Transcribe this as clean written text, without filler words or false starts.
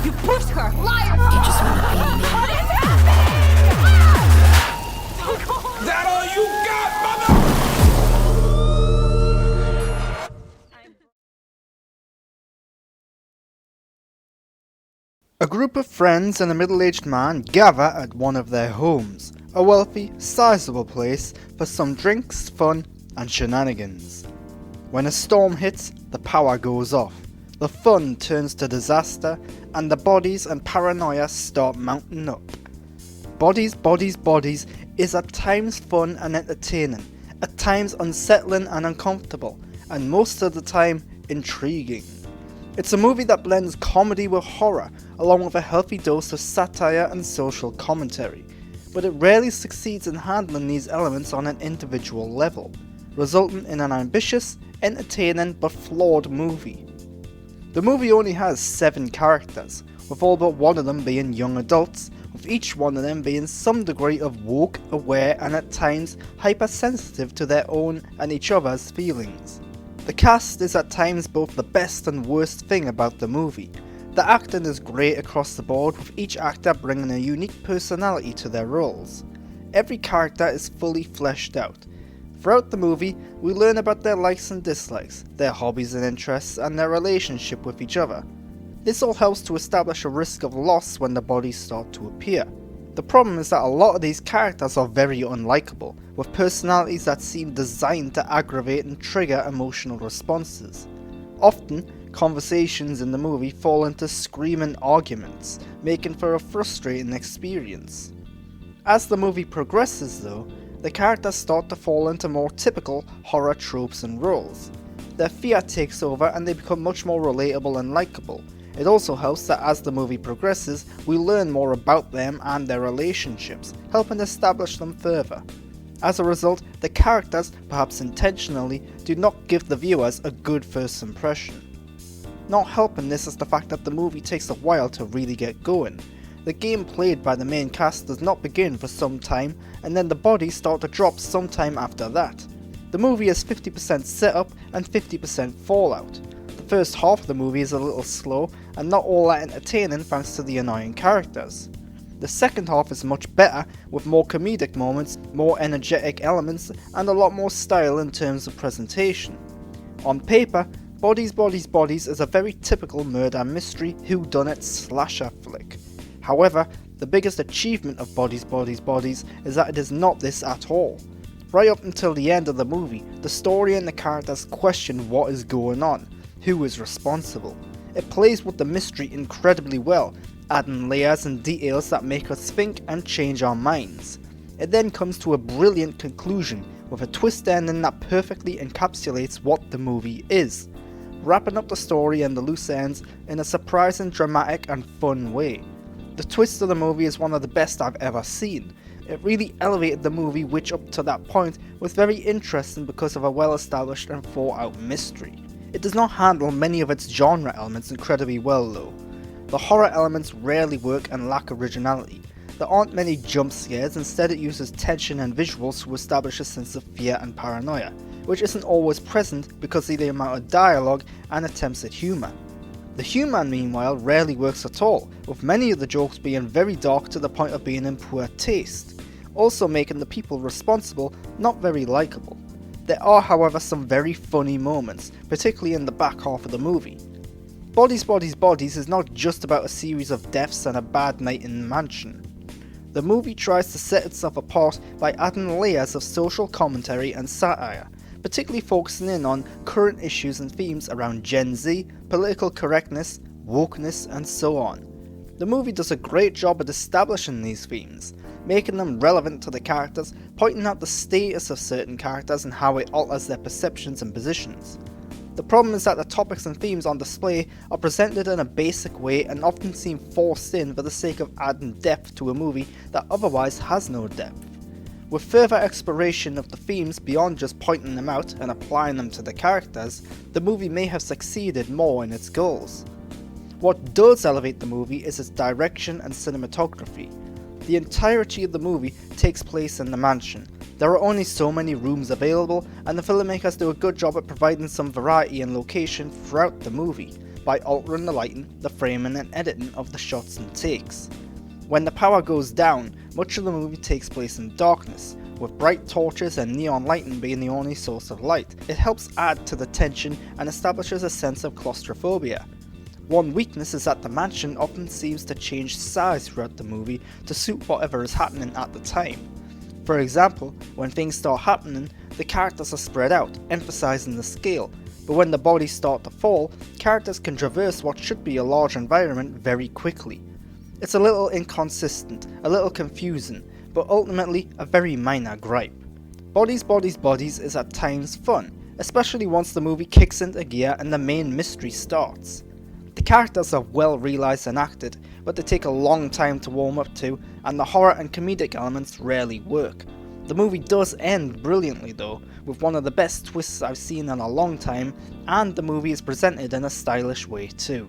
You pushed her! Liar! You just wanna be me. What is happening? That all you got, mother? A group of friends and a middle-aged man gather at one of their homes, a wealthy, sizable place for some drinks, fun and shenanigans. When a storm hits, the power goes off, the fun turns to disaster, and the bodies and paranoia start mounting up. Bodies, Bodies, Bodies is at times fun and entertaining, at times unsettling and uncomfortable, and most of the time intriguing. It's a movie that blends comedy with horror, along with a healthy dose of satire and social commentary, but it rarely succeeds in handling these elements on an individual level, resulting in an ambitious, entertaining but flawed movie. The movie only has 7 characters, with all but one of them being young adults, with each one of them being some degree of woke, aware and at times hypersensitive to their own and each other's feelings. The cast is at times both the best and worst thing about the movie. The acting is great across the board, with each actor bringing a unique personality to their roles. Every character is fully fleshed out. Throughout the movie, we learn about their likes and dislikes, their hobbies and interests, and their relationship with each other. This all helps to establish a risk of loss when the bodies start to appear. The problem is that a lot of these characters are very unlikable, with personalities that seem designed to aggravate and trigger emotional responses. Often, conversations in the movie fall into screaming arguments, making for a frustrating experience. As the movie progresses though, the characters start to fall into more typical horror tropes and roles. Their fear takes over and they become much more relatable and likable. It also helps that as the movie progresses, we learn more about them and their relationships, helping establish them further. As a result, the characters, perhaps intentionally, do not give the viewers a good first impression. Not helping this is the fact that the movie takes a while to really get going. The game played by the main cast does not begin for some time, and then the bodies start to drop sometime after that. The movie is 50% setup and 50% fallout. The first half of the movie is a little slow and not all that entertaining thanks to the annoying characters. The second half is much better, with more comedic moments, more energetic elements, and a lot more style in terms of presentation. On paper, Bodies, Bodies, Bodies is a very typical murder mystery whodunit slasher flick. However, the biggest achievement of Bodies, Bodies, Bodies is that it is not this at all. Right up until the end of the movie, the story and the characters question what is going on, who is responsible. It plays with the mystery incredibly well, adding layers and details that make us think and change our minds. It then comes to a brilliant conclusion, with a twist ending that perfectly encapsulates what the movie is, wrapping up the story and the loose ends in a surprising, dramatic and fun way. The twist of the movie is one of the best I've ever seen. It really elevated the movie, which up to that point was very interesting because of a well established and thought out mystery. It does not handle many of its genre elements incredibly well though. The horror elements rarely work and lack originality. There aren't many jump scares, instead it uses tension and visuals to establish a sense of fear and paranoia, which isn't always present because of the amount of dialogue and attempts at humour. The humour meanwhile rarely works at all, with many of the jokes being very dark to the point of being in poor taste, also making the people responsible not very likeable. There are however some very funny moments, particularly in the back half of the movie. Bodies, Bodies, Bodies is not just about a series of deaths and a bad night in the mansion. The movie tries to set itself apart by adding layers of social commentary and satire, particularly focusing in on current issues and themes around Gen Z, political correctness, wokeness and so on. The movie does a great job at establishing these themes, making them relevant to the characters, pointing out the status of certain characters and how it alters their perceptions and positions. The problem is that the topics and themes on display are presented in a basic way and often seem forced in for the sake of adding depth to a movie that otherwise has no depth. With further exploration of the themes beyond just pointing them out and applying them to the characters, the movie may have succeeded more in its goals. What does elevate the movie is its direction and cinematography. The entirety of the movie takes place in the mansion. There are only so many rooms available, and the filmmakers do a good job at providing some variety and location throughout the movie. by altering the lighting, the framing and editing of the shots and takes. When the power goes down, much of the movie takes place in darkness, with bright torches and neon lighting being the only source of light. It helps add to the tension and establishes a sense of claustrophobia. One weakness is that the mansion often seems to change size throughout the movie to suit whatever is happening at the time. For example, when things start happening, the characters are spread out, emphasizing the scale, but when the bodies start to fall, characters can traverse what should be a large environment very quickly. It's a little inconsistent, a little confusing, but ultimately a very minor gripe. Bodies, Bodies, Bodies is at times fun, especially once the movie kicks into gear and the main mystery starts. The characters are well realised and acted, but they take a long time to warm up to, and the horror and comedic elements rarely work. The movie does end brilliantly though, with one of the best twists I've seen in a long time, and the movie is presented in a stylish way too.